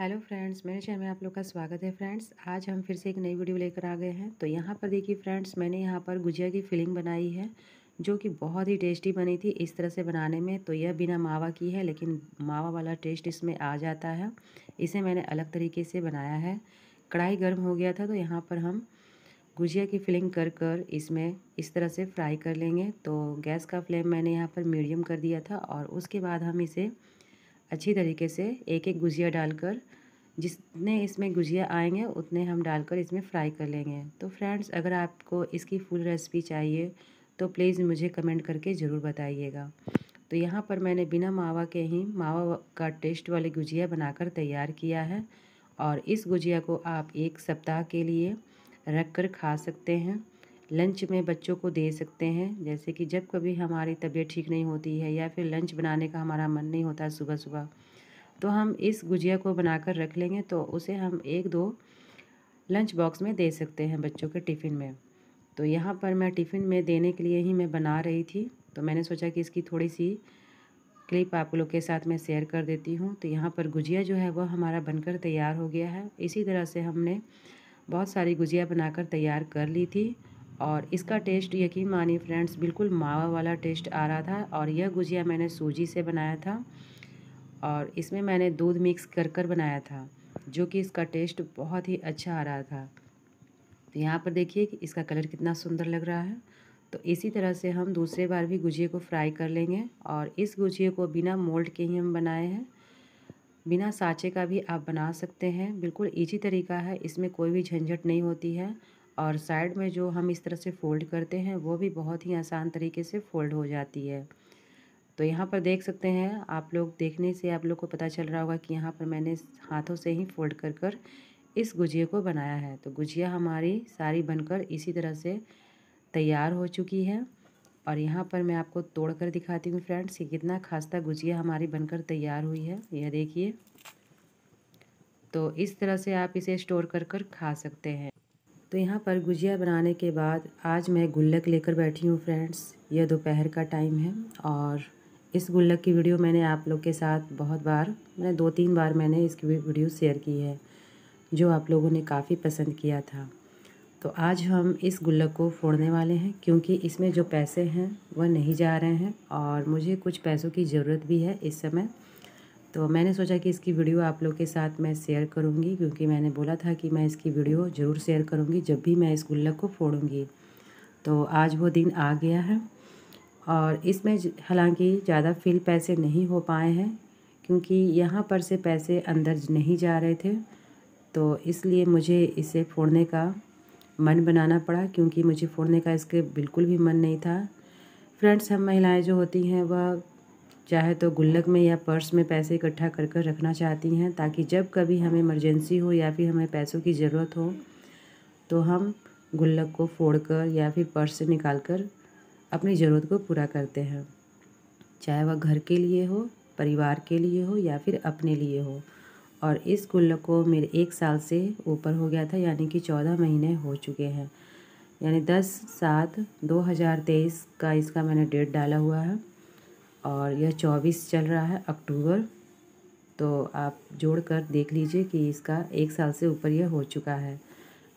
Hello friends, मेरे channel में आप लोग का स्वागत है। फ्रेंड्स, आज हम फिर से एक नई वीडियो लेकर आ गए हैं। तो यहाँ पर देखिए फ्रेंड्स, मैंने यहाँ पर गुजिया की फिलिंग बनाई है जो कि बहुत ही टेस्टी बनी थी इस तरह से बनाने में। तो यह बिना मावा की है, लेकिन मावा वाला टेस्ट इसमें आ जाता है। इसे मैंने अलग तरीके से बनाया है। कढ़ाई गर्म हो गया था तो यहाँ पर हम गुजिया की फिलिंग कर कर इसमें इस तरह से फ्राई कर लेंगे। तो गैस का फ्लेम मैंने यहाँ पर मीडियम कर दिया था और उसके बाद हम इसे अच्छी तरीके से एक एक गुजिया डालकर, जितने इसमें गुजिया आएंगे उतने हम डालकर इसमें फ्राई कर लेंगे। तो फ्रेंड्स, अगर आपको इसकी फुल रेसिपी चाहिए तो प्लीज़ मुझे कमेंट करके ज़रूर बताइएगा। तो यहाँ पर मैंने बिना मावा के ही मावा का टेस्ट वाली गुजिया बनाकर तैयार किया है। और इस गुजिया को आप एक सप्ताह के लिए रख कर खा सकते हैं। लंच में बच्चों को दे सकते हैं, जैसे कि जब कभी हमारी तबीयत ठीक नहीं होती है या फिर लंच बनाने का हमारा मन नहीं होता सुबह सुबह, तो हम इस गुजिया को बनाकर रख लेंगे तो उसे हम एक दो लंच बॉक्स में दे सकते हैं बच्चों के टिफ़िन में। तो यहाँ पर मैं टिफ़िन में देने के लिए ही मैं बना रही थी, तो मैंने सोचा कि इसकी थोड़ी सी क्लिप आप लोग के साथ मैं शेयर कर देती हूँ। तो यहाँ पर गुजिया जो है वह हमारा बनकर तैयार हो गया है। इसी तरह से हमने बहुत सारी गुजिया बनाकर तैयार कर ली थी और इसका टेस्ट यकीन मानिए फ्रेंड्स, बिल्कुल मावा वाला टेस्ट आ रहा था। और यह गुजिया मैंने सूजी से बनाया था और इसमें मैंने दूध मिक्स कर कर बनाया था, जो कि इसका टेस्ट बहुत ही अच्छा आ रहा था। तो यहाँ पर देखिए कि इसका कलर कितना सुंदर लग रहा है। तो इसी तरह से हम दूसरे बार भी गुजिया को फ्राई कर लेंगे। और इस गुजिया को बिना मोल्ड के ही हम बनाए हैं, बिना साँचे का भी आप बना सकते हैं। बिल्कुल ईजी तरीका है, इसमें कोई भी झंझट नहीं होती है। और साइड में जो हम इस तरह से फ़ोल्ड करते हैं वो भी बहुत ही आसान तरीके से फ़ोल्ड हो जाती है। तो यहाँ पर देख सकते हैं आप लोग, देखने से आप लोग को पता चल रहा होगा कि यहाँ पर मैंने हाथों से ही फ़ोल्ड कर कर इस गुजिया को बनाया है। तो गुजिया हमारी सारी बनकर इसी तरह से तैयार हो चुकी है। और यहाँ पर मैं आपको तोड़ कर दिखाती हूँ फ्रेंड्स कि कितना खास्ता गुजिया हमारी बनकर तैयार हुई है। यह देखिए, तो इस तरह से आप इसे स्टोर कर कर खा सकते हैं। तो यहाँ पर गुजिया बनाने के बाद आज मैं गुल्लक लेकर बैठी हूँ फ्रेंड्स। यह दोपहर का टाइम है और इस गुल्लक की वीडियो मैंने आप लोग के साथ बहुत बार, मैंने 2-3 बार मैंने इसकी वीडियो शेयर की है, जो आप लोगों ने काफ़ी पसंद किया था। तो आज हम इस गुल्लक को फोड़ने वाले हैं, क्योंकि इसमें जो पैसे हैं वह नहीं जा रहे हैं और मुझे कुछ पैसों की ज़रूरत भी है इस समय। तो मैंने सोचा कि इसकी वीडियो आप लोग के साथ मैं शेयर करूंगी, क्योंकि मैंने बोला था कि मैं इसकी वीडियो ज़रूर शेयर करूंगी जब भी मैं इस गुल्लक को फोड़ूंगी। तो आज वो दिन आ गया है और इसमें हालांकि ज़्यादा फिल पैसे नहीं हो पाए हैं, क्योंकि यहाँ पर से पैसे अंदर नहीं जा रहे थे। तो इसलिए मुझे इसे फोड़ने का मन बनाना पड़ा, क्योंकि मुझे फोड़ने का इसके बिल्कुल भी मन नहीं था। फ्रेंड्स, हम महिलाएं जो होती हैं वह चाहे तो गुल्लक में या पर्स में पैसे इकट्ठा कर कर रखना चाहती हैं, ताकि जब कभी हमें इमरजेंसी हो या फिर हमें पैसों की ज़रूरत हो तो हम गुल्लक को फोड़कर या फिर पर्स से निकाल कर अपनी ज़रूरत को पूरा करते हैं, चाहे वह घर के लिए हो, परिवार के लिए हो या फिर अपने लिए हो। और इस गुल्लक को मेरे 1 साल से ऊपर हो गया था, यानी कि 14 महीने हो चुके हैं। यानी 10/7/2023 का इसका मैंने डेट डाला हुआ है और यह 24 चल रहा है, अक्टूबर। तो आप जोड़ कर देख लीजिए कि इसका 1 साल से ऊपर यह हो चुका है।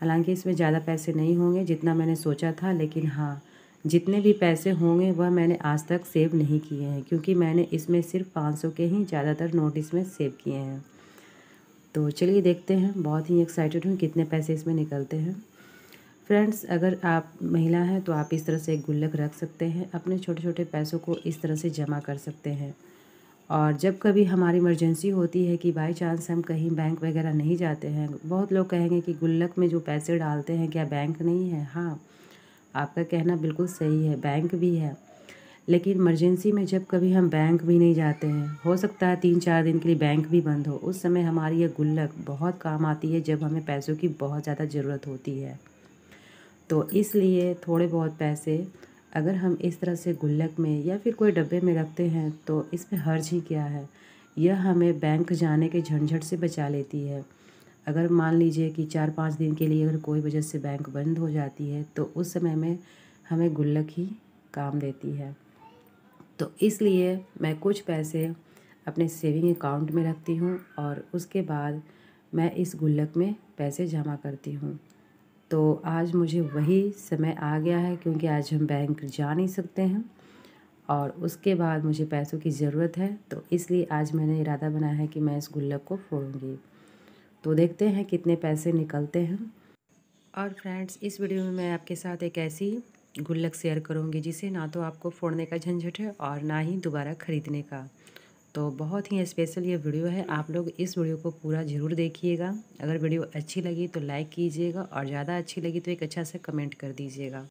हालांकि इसमें ज़्यादा पैसे नहीं होंगे जितना मैंने सोचा था, लेकिन हाँ, जितने भी पैसे होंगे वह मैंने आज तक सेव नहीं किए हैं, क्योंकि मैंने इसमें सिर्फ 500 के ही ज़्यादातर नोट इसमें सेव किए हैं। तो चलिए देखते हैं, बहुत ही एक्साइटेड हूँ कितने पैसे इसमें निकलते हैं। फ्रेंड्स, अगर आप महिला हैं तो आप इस तरह से एक गुल्लक रख सकते हैं, अपने छोटे छोटे पैसों को इस तरह से जमा कर सकते हैं। और जब कभी हमारी इमरजेंसी होती है कि बाई चांस हम कहीं बैंक वगैरह नहीं जाते हैं, बहुत लोग कहेंगे कि गुल्लक में जो पैसे डालते हैं क्या बैंक नहीं है? हाँ, आपका कहना बिल्कुल सही है, बैंक भी है। लेकिन इमरजेंसी में जब कभी हम बैंक भी नहीं जाते हैं, हो सकता है 3-4 दिन के लिए बैंक भी बंद हो, उस समय हमारी ये गुल्लक बहुत काम आती है, जब हमें पैसों की बहुत ज़्यादा ज़रूरत होती है। तो इसलिए थोड़े बहुत पैसे अगर हम इस तरह से गुल्लक में या फिर कोई डब्बे में रखते हैं तो इसमें हर्ज ही क्या है। यह हमें बैंक जाने के झंझट से बचा लेती है। अगर मान लीजिए कि 4-5 दिन के लिए अगर कोई वजह से बैंक बंद हो जाती है तो उस समय में हमें गुल्लक ही काम देती है। तो इसलिए मैं कुछ पैसे अपने सेविंग अकाउंट में रखती हूँ और उसके बाद मैं इस गुल्लक में पैसे जमा करती हूँ। तो आज मुझे वही समय आ गया है, क्योंकि आज हम बैंक जा नहीं सकते हैं और उसके बाद मुझे पैसों की ज़रूरत है, तो इसलिए आज मैंने इरादा बनाया है कि मैं इस गुल्लक को फोड़ूंगी। तो देखते हैं कितने पैसे निकलते हैं। और फ्रेंड्स, इस वीडियो में मैं आपके साथ एक ऐसी गुल्लक शेयर करूंगी जिसे ना तो आपको फोड़ने का झंझट है और ना ही दोबारा ख़रीदने का। तो बहुत ही स्पेशल ये वीडियो है, आप लोग इस वीडियो को पूरा ज़रूर देखिएगा। अगर वीडियो अच्छी लगी तो लाइक कीजिएगा और ज़्यादा अच्छी लगी तो एक अच्छा सा कमेंट कर दीजिएगा।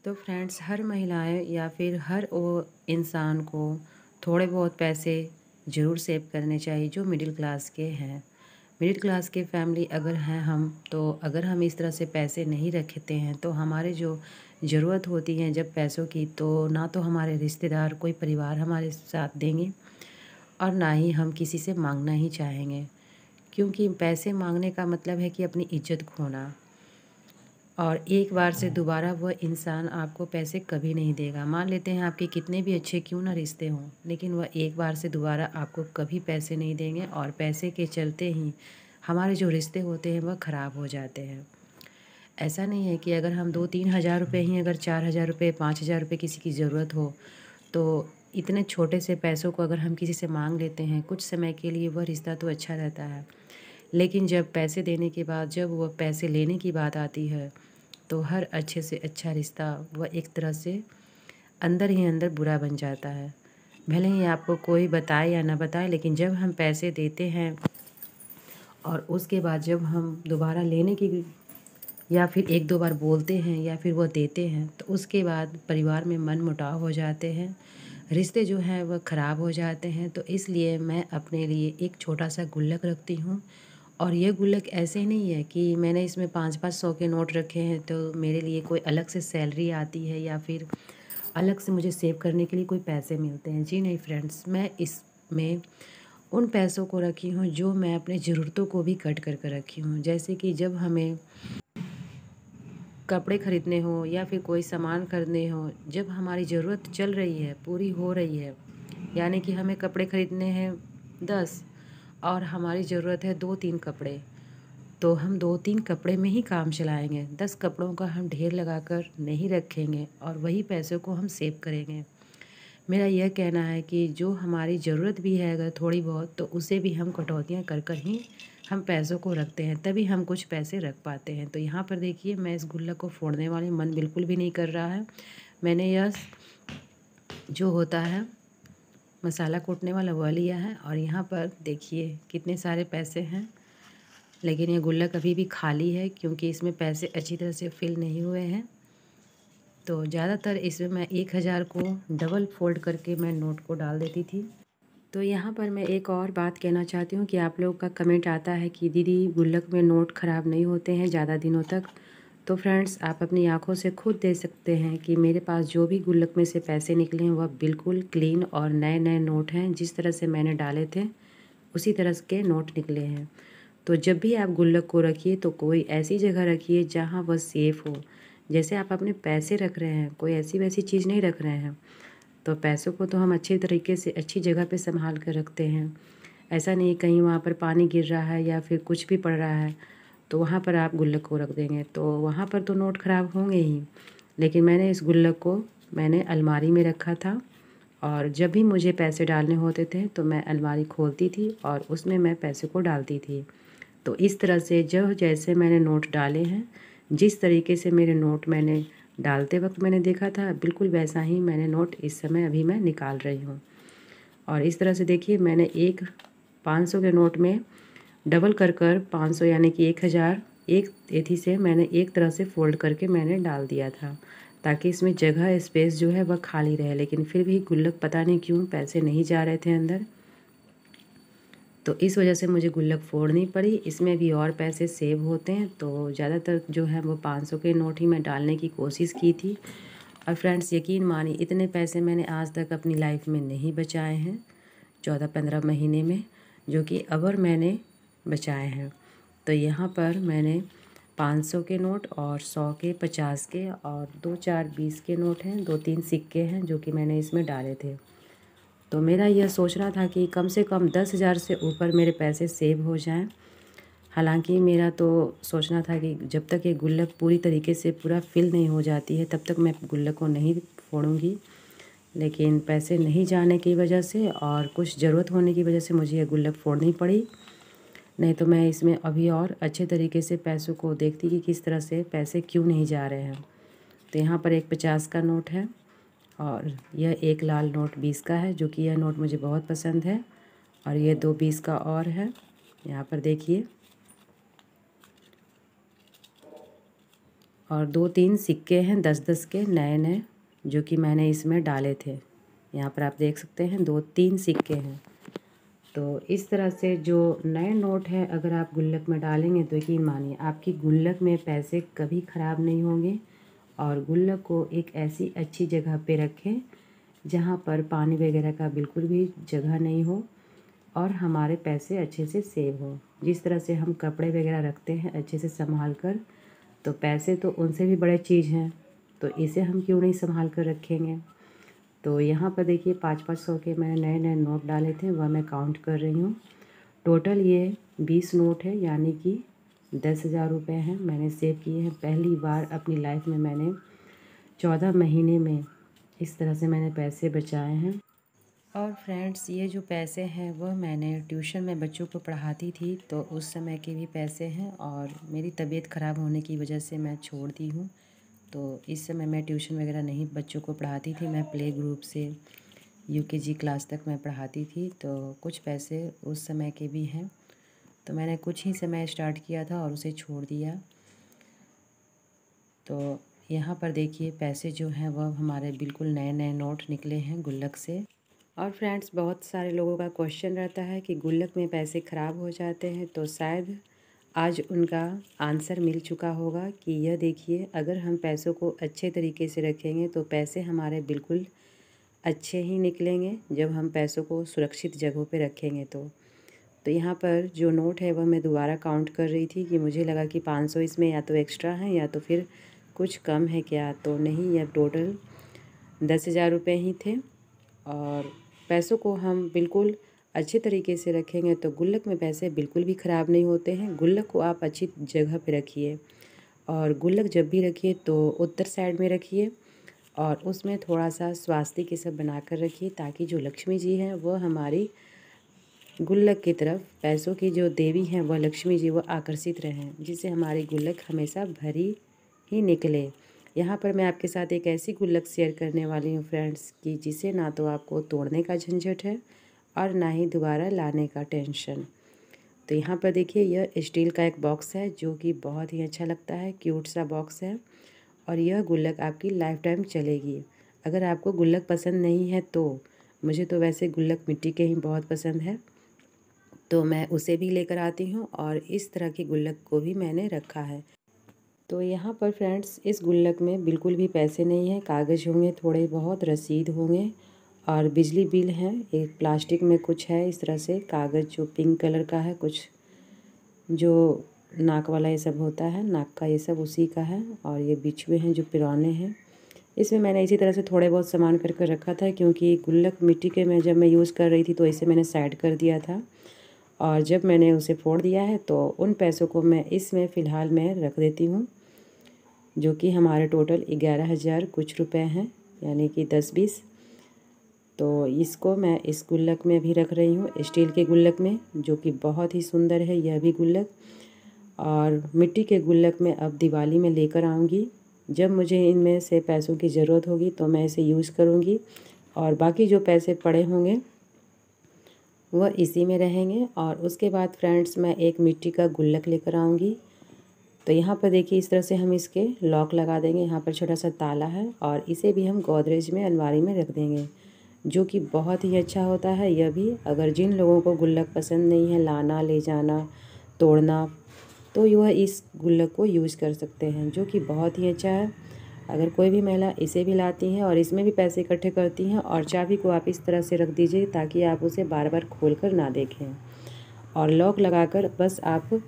तो फ्रेंड्स, हर महिलाएं या फिर हर वो इंसान को थोड़े बहुत पैसे ज़रूर सेव करने चाहिए जो मिडिल क्लास के हैं। मिडिल क्लास के फैमिली अगर हैं हम, तो अगर हम इस तरह से पैसे नहीं रखते हैं तो हमारे जो ज़रूरत होती है जब पैसों की, तो ना तो हमारे रिश्तेदार कोई परिवार हमारे साथ देंगे और ना ही हम किसी से मांगना ही चाहेंगे, क्योंकि पैसे मांगने का मतलब है कि अपनी इज्जत खोना। और एक बार से दोबारा वह इंसान आपको पैसे कभी नहीं देगा। मान लेते हैं आपके कितने भी अच्छे क्यों ना रिश्ते हों, लेकिन वह एक बार से दोबारा आपको कभी पैसे नहीं देंगे और पैसे के चलते ही हमारे जो रिश्ते होते हैं वह ख़राब हो जाते हैं। ऐसा नहीं है कि अगर हम 2-3 हज़ार रुपये ही, अगर 4 हज़ार रुपये 5 हज़ार रुपये किसी की ज़रूरत हो, तो इतने छोटे से पैसों को अगर हम किसी से मांग लेते हैं कुछ समय के लिए, वह रिश्ता तो अच्छा रहता है, लेकिन जब पैसे देने के बाद जब वह पैसे लेने की बात आती है तो हर अच्छे से अच्छा रिश्ता वह एक तरह से अंदर ही अंदर बुरा बन जाता है। भले ही आपको कोई बताए या ना बताए, लेकिन जब हम पैसे देते हैं और उसके बाद जब हम दोबारा लेने की या फिर 1-2 बार बोलते हैं या फिर वो देते हैं, तो उसके बाद परिवार में मनमुटाव हो जाते हैं, रिश्ते जो हैं वह ख़राब हो जाते हैं। तो इसलिए मैं अपने लिए एक छोटा सा गुल्लक रखती हूँ। और ये गुल्लक ऐसे नहीं है कि मैंने इसमें 5-5 100 के नोट रखे हैं तो मेरे लिए कोई अलग से सैलरी आती है या फिर अलग से मुझे सेव करने के लिए कोई पैसे मिलते हैं। जी नहीं फ्रेंड्स, मैं इसमें उन पैसों को रखी हूँ जो मैं अपने ज़रूरतों को भी कट कर कर रखी हूँ। जैसे कि जब हमें कपड़े ख़रीदने हो या फिर कोई सामान खरीदने हो, जब हमारी ज़रूरत चल रही है, पूरी हो रही है, यानी कि हमें कपड़े ख़रीदने हैं 10 और हमारी ज़रूरत है 2-3 कपड़े, तो हम 2-3 कपड़े में ही काम चलाएंगे। 10 कपड़ों का हम ढेर लगाकर नहीं रखेंगे और वही पैसों को हम सेव करेंगे। मेरा यह कहना है कि जो हमारी ज़रूरत भी है अगर थोड़ी बहुत, तो उसे भी हम कटौतियाँ कर कर ही हम पैसों को रखते हैं, तभी हम कुछ पैसे रख पाते हैं। तो यहाँ पर देखिए, मैं इस गुल्लक को फोड़ने वाली मन बिल्कुल भी नहीं कर रहा है। मैंने यह जो होता है मसाला कूटने वाला वह लिया है और यहाँ पर देखिए कितने सारे पैसे हैं, लेकिन ये गुल्लक अभी भी खाली है क्योंकि इसमें पैसे अच्छी तरह से फिल नहीं हुए हैं। तो ज़्यादातर इसमें मैं 1 हज़ार को डबल फोल्ड करके मैं नोट को डाल देती थी। तो यहाँ पर मैं एक और बात कहना चाहती हूँ कि आप लोग का कमेंट आता है कि दीदी गुल्लक में नोट ख़राब नहीं होते हैं ज़्यादा दिनों तक। तो फ्रेंड्स, आप अपनी आंखों से खुद देख सकते हैं कि मेरे पास जो भी गुल्लक में से पैसे निकले हैं वह बिल्कुल क्लीन और नए नए नोट हैं। जिस तरह से मैंने डाले थे उसी तरह के नोट निकले हैं। तो जब भी आप गुल्लक को रखिए तो कोई ऐसी जगह रखिए जहाँ वह सेफ़ हो। जैसे आप अपने पैसे रख रहे हैं, कोई ऐसी वैसी चीज़ नहीं रख रहे हैं। तो पैसों को तो हम अच्छे तरीके से अच्छी जगह पे संभाल कर रखते हैं। ऐसा नहीं कहीं वहाँ पर पानी गिर रहा है या फिर कुछ भी पड़ रहा है तो वहाँ पर आप गुल्लक को रख देंगे, तो वहाँ पर तो नोट ख़राब होंगे ही। लेकिन मैंने इस गुल्लक को मैंने अलमारी में रखा था और जब भी मुझे पैसे डालने होते थे तो मैं अलमारी खोलती थी और उसमें मैं पैसे को डालती थी। तो इस तरह से जो जैसे मैंने नोट डाले हैं, जिस तरीके से मेरे नोट मैंने डालते वक्त मैंने देखा था, बिल्कुल वैसा ही मैंने नोट इस समय अभी मैं निकाल रही हूँ। और इस तरह से देखिए, मैंने एक 500 के नोट में डबल कर कर 500 यानी कि 1 हज़ार एक एथी से मैंने एक तरह से फ़ोल्ड करके मैंने डाल दिया था, ताकि इसमें जगह स्पेस जो है वह खाली रहे। लेकिन फिर भी गुल्लक पता नहीं क्यों पैसे नहीं जा रहे थे अंदर, तो इस वजह से मुझे गुल्लक फोड़नी पड़ी। इसमें भी और पैसे सेव होते हैं, तो ज़्यादातर जो है वो 500 के नोट ही मैं डालने की कोशिश की थी। और फ्रेंड्स, यकीन मानिए इतने पैसे मैंने आज तक अपनी लाइफ में नहीं बचाए हैं 14-15 महीने में, जो कि अबर मैंने बचाए हैं। तो यहाँ पर मैंने 500 के नोट और 100 के, 50 के और 2-4 20 के नोट हैं, 2-3 सिक्के हैं जो कि मैंने इसमें डाले थे। तो मेरा यह सोचना था कि कम से कम 10,000 से ऊपर मेरे पैसे सेव हो जाएं। हालांकि मेरा तो सोचना था कि जब तक ये गुल्लक पूरी तरीके से पूरा फिल नहीं हो जाती है तब तक मैं गुल्लक को नहीं फोड़ूंगी, लेकिन पैसे नहीं जाने की वजह से और कुछ ज़रूरत होने की वजह से मुझे ये गुल्लक फोड़नी पड़ी। नहीं तो मैं इसमें अभी और अच्छे तरीके से पैसों को देखती कि किस तरह से पैसे क्यों नहीं जा रहे हैं। तो यहाँ पर एक 50 का नोट है और यह एक लाल नोट 20 का है, जो कि यह नोट मुझे बहुत पसंद है। और ये 2 20 का और है, यहाँ पर देखिए। और 2-3 सिक्के हैं 10-10 के नए नए, जो कि मैंने इसमें डाले थे। यहाँ पर आप देख सकते हैं 2-3 सिक्के हैं। तो इस तरह से जो नए नोट हैं अगर आप गुल्लक में डालेंगे तो यकीन मानिए आपकी गुल्लक में पैसे कभी ख़राब नहीं होंगे। और गुल्लक को एक ऐसी अच्छी जगह पे रखें जहाँ पर पानी वगैरह का बिल्कुल भी जगह नहीं हो और हमारे पैसे अच्छे से सेव हो। जिस तरह से हम कपड़े वगैरह रखते हैं अच्छे से संभाल कर, तो पैसे तो उनसे भी बड़े चीज़ हैं, तो इसे हम क्यों नहीं संभाल कर रखेंगे। तो यहाँ पर देखिए 5-5 के मैंने नए नए नोट डाले थे, वह मैं काउंट कर रही हूँ। टोटल ये 20 नोट है, यानी कि 10,000 रुपये हैं मैंने सेव किए हैं। पहली बार अपनी लाइफ में मैंने 14 महीने में इस तरह से मैंने पैसे बचाए हैं। और फ्रेंड्स, ये जो पैसे हैं वह मैंने ट्यूशन में बच्चों को पढ़ाती थी, तो उस समय के भी पैसे हैं। और मेरी तबीयत ख़राब होने की वजह से मैं छोड़ दी हूँ, तो इस समय मैं ट्यूशन वगैरह नहीं बच्चों को पढ़ाती थी। मैं प्ले ग्रुप से यूकेजी क्लास तक मैं पढ़ाती थी, तो कुछ पैसे उस समय के भी हैं। तो मैंने कुछ ही समय स्टार्ट किया था और उसे छोड़ दिया। तो यहाँ पर देखिए पैसे जो हैं वह हमारे बिल्कुल नए नए नोट निकले हैं गुल्लक से। और फ्रेंड्स, बहुत सारे लोगों का क्वेश्चन रहता है कि गुल्लक में पैसे ख़राब हो जाते हैं, तो शायद आज उनका आंसर मिल चुका होगा कि यह देखिए, अगर हम पैसों को अच्छे तरीके से रखेंगे तो पैसे हमारे बिल्कुल अच्छे ही निकलेंगे जब हम पैसों को सुरक्षित जगहों पे रखेंगे। तो यहाँ पर जो नोट है वह मैं दोबारा काउंट कर रही थी कि मुझे लगा कि 500 इसमें या तो एक्स्ट्रा है या तो फिर कुछ कम है क्या, तो नहीं, यह टोटल 10,000 रुपये ही थे। और पैसों को हम बिल्कुल अच्छे तरीके से रखेंगे तो गुल्लक में पैसे बिल्कुल भी ख़राब नहीं होते हैं। गुल्लक को आप अच्छी जगह पे रखिए, और गुल्लक जब भी रखिए तो उत्तर साइड में रखिए और उसमें थोड़ा सा स्वास्तिक ये सब बना कर रखिए, ताकि जो लक्ष्मी जी हैं वह हमारी गुल्लक की तरफ, पैसों की जो देवी हैं वह लक्ष्मी जी वह आकर्षित रहें, जिससे हमारी गुल्लक हमेशा भरी ही निकले। यहाँ पर मैं आपके साथ एक ऐसी गुल्लक शेयर करने वाली हूँ फ्रेंड्स कि जिसे ना तो आपको तोड़ने का झंझट है और ना ही दोबारा लाने का टेंशन। तो यहाँ पर देखिए यह स्टील का एक बॉक्स है जो कि बहुत ही अच्छा लगता है, क्यूट सा बॉक्स है। और यह गुल्लक आपकी लाइफ टाइम चलेगी। अगर आपको गुल्लक पसंद नहीं है तो, मुझे तो वैसे गुल्लक मिट्टी के ही बहुत पसंद है, तो मैं उसे भी लेकर आती हूँ और इस तरह की गुल्लक को भी मैंने रखा है। तो यहाँ पर फ्रेंड्स, इस गुल्लक में बिल्कुल भी पैसे नहीं हैं, कागज़ होंगे, थोड़े बहुत रसीद होंगे और बिजली बिल है। एक प्लास्टिक में कुछ है इस तरह से कागज़ जो पिंक कलर का है, कुछ जो नाक वाला ये सब होता है, नाक का ये सब उसी का है। और ये बिछुए हैं जो पुराने हैं। इसमें मैंने इसी तरह से थोड़े बहुत सामान कर रखा था, क्योंकि गुल्लक मिट्टी के में जब मैं यूज़ कर रही थी तो इसे मैंने साइड कर दिया था, और जब मैंने उसे फोड़ दिया है तो उन पैसों को मैं इसमें फ़िलहाल मैं रख देती हूँ, जो कि हमारे टोटल 11,000 कुछ रुपए हैं, यानी कि 10-20। तो इसको मैं इस गुल्लक में भी रख रही हूँ, स्टील के गुल्लक में, जो कि बहुत ही सुंदर है यह भी गुल्लक। और मिट्टी के गुल्लक में अब दिवाली में लेकर आऊँगी। जब मुझे इनमें से पैसों की ज़रूरत होगी तो मैं इसे यूज़ करूँगी, और बाकी जो पैसे पड़े होंगे वह इसी में रहेंगे। और उसके बाद फ्रेंड्स, मैं एक मिट्टी का गुल्लक लेकर आऊँगी। तो यहाँ पर देखिए इस तरह से हम इसके लॉक लगा देंगे। यहाँ पर छोटा सा ताला है और इसे भी हम गोदरेज में, अलमारी में रख देंगे, जो कि बहुत ही अच्छा होता है। यह भी, अगर जिन लोगों को गुल्लक पसंद नहीं है लाना, ले जाना, तोड़ना, तो वह इस गुल्लक को यूज़ कर सकते हैं, जो कि बहुत ही अच्छा है। अगर कोई भी महिला इसे भी लाती हैं और इसमें भी पैसे इकट्ठे करती हैं, और चाबी को आप इस तरह से रख दीजिए ताकि आप उसे बार बार खोल कर ना देखें, और लॉक लगाकर बस आप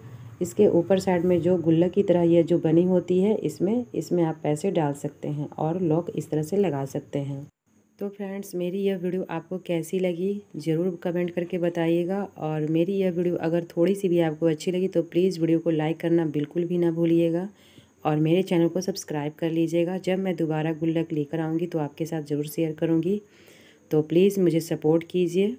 इसके ऊपर साइड में जो गुल्लक की तरह यह जो बनी होती है, इसमें आप पैसे डाल सकते हैं और लॉक इस तरह से लगा सकते हैं। तो फ्रेंड्स, मेरी यह वीडियो आपको कैसी लगी ज़रूर कमेंट करके बताइएगा। और मेरी यह वीडियो अगर थोड़ी सी भी आपको अच्छी लगी तो प्लीज़ वीडियो को लाइक करना बिल्कुल भी ना भूलिएगा और मेरे चैनल को सब्सक्राइब कर लीजिएगा। जब मैं दोबारा गुल्लक लेकर आऊँगी तो आपके साथ ज़रूर शेयर करूँगी। तो प्लीज़ मुझे सपोर्ट कीजिए।